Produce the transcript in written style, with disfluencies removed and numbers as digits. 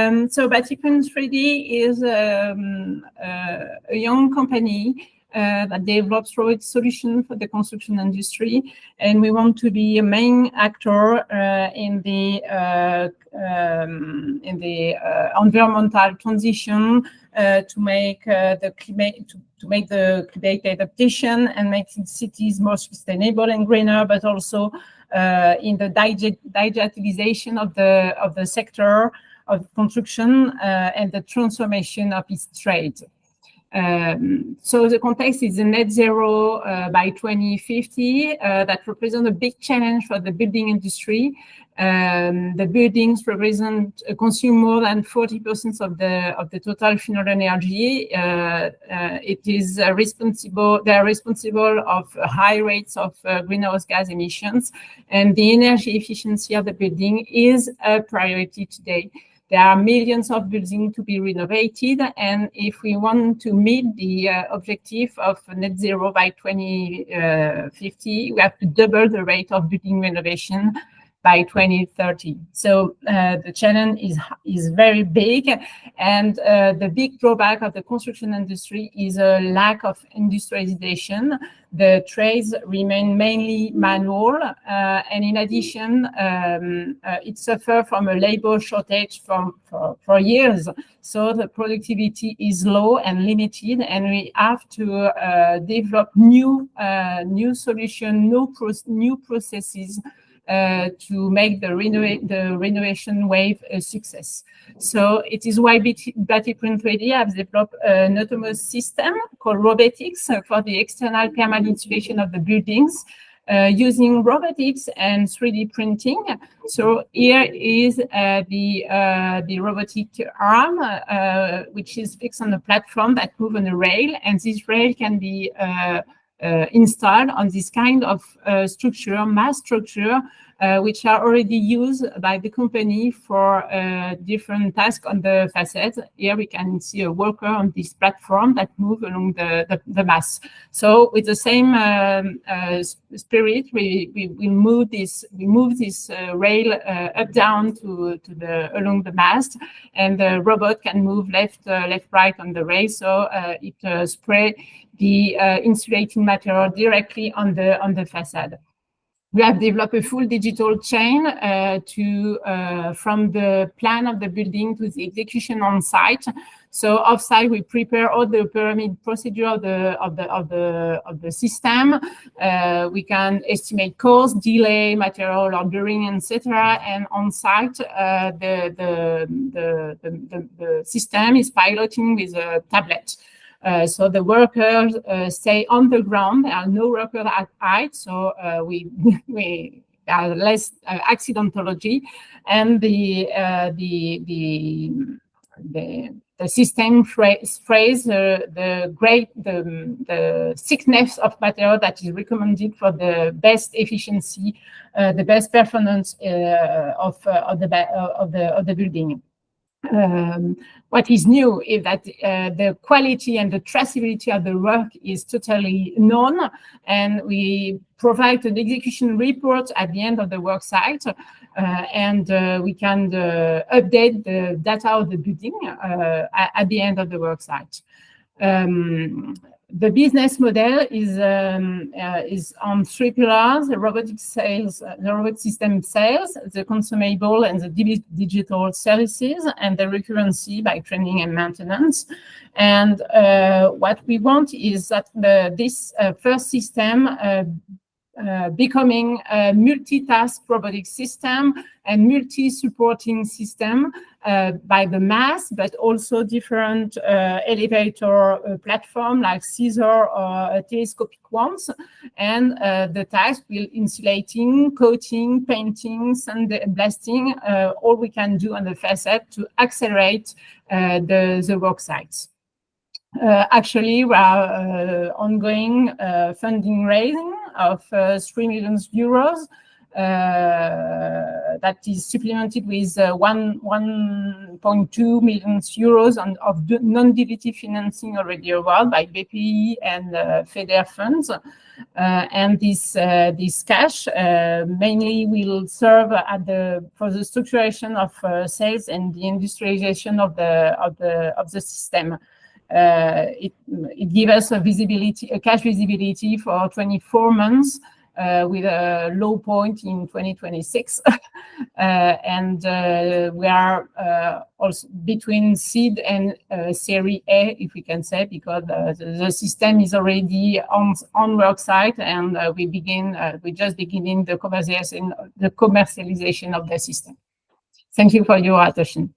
So BATIPRINT3D is a young company that develops robot solution for the construction industry, and we want to be a main actor in the environmental transition to make the climate adaptation and make cities more sustainable and greener, but also in the digitalization of the sector of construction and the transformation of its trade. So the context is a net zero by 2050 that represents a big challenge for the building industry. The buildings consume more than 40% of the total final energy. It is responsible. They are responsible of high rates of greenhouse gas emissions, and the energy efficiency of the building is a priority today. There are millions of buildings to be renovated, and if we want to meet the objective of net zero by 2050, we have to double the rate of building renovation by 2030. So the challenge is very big, and the big drawback of the construction industry is a lack of industrialization. The trades remain mainly manual, and in addition, it suffers from a labor shortage for years. So the productivity is low and limited, and we have to develop new solutions, new processes to make the renovation wave a success. So it is why BATIPRINT3D has developed an autonomous system called robotics for the external thermal insulation of the buildings, using robotics and 3D printing. So here is the robotic arm, which is fixed on a platform that moves on a rail, and this rail can be installed on this kind of mass structure, which are already used by the company for different tasks on the facade. Here we can see a worker on this platform that moves along the mass. So with the same spirit, we move this rail up down along the mast, and the robot can move left right on the rail. So it sprays the insulating material directly on the facade. We have developed a full digital chain from the plan of the building to the execution on site. So off-site, we prepare all the pyramid procedure of the system. We can estimate cost, delay, material ordering, etc. And on-site, the system is piloting with a tablet. So the workers stay on the ground. There are no workers at height, so we are less accidentology, and the system sprays the thickness of material that is recommended for the best efficiency, the best performance of the building. What is new is that the quality and the traceability of the work is totally known, and we provide an execution report at the end of the work site, and we can update the data of the building at the end of the work site. The business model is on three pillars: the robotic sales, the robot system sales, the consumable and the digital services, and the recurrency by training and maintenance. And what we want is that this first system becoming a multitask robotic system and multi-supporting system by the mass, but also different elevator platform like scissor or telescopic ones. And the task will insulating, coating, painting, sandblasting, all we can do on the facade to accelerate the work sites. Actually, we are ongoing funding raising of 3 million euros that is supplemented with 1.2 million euros of non-dilutive financing already awarded by BPI and FEDER funds. And this cash mainly will serve for the structuration of sales and the industrialization of the system. It gives us a cash visibility for 24 months. With a low point in 2026. And we are also between seed and Series A, if we can say, because the system is already on work site, and we're just beginning the commercialization of the system. Thank you for your attention.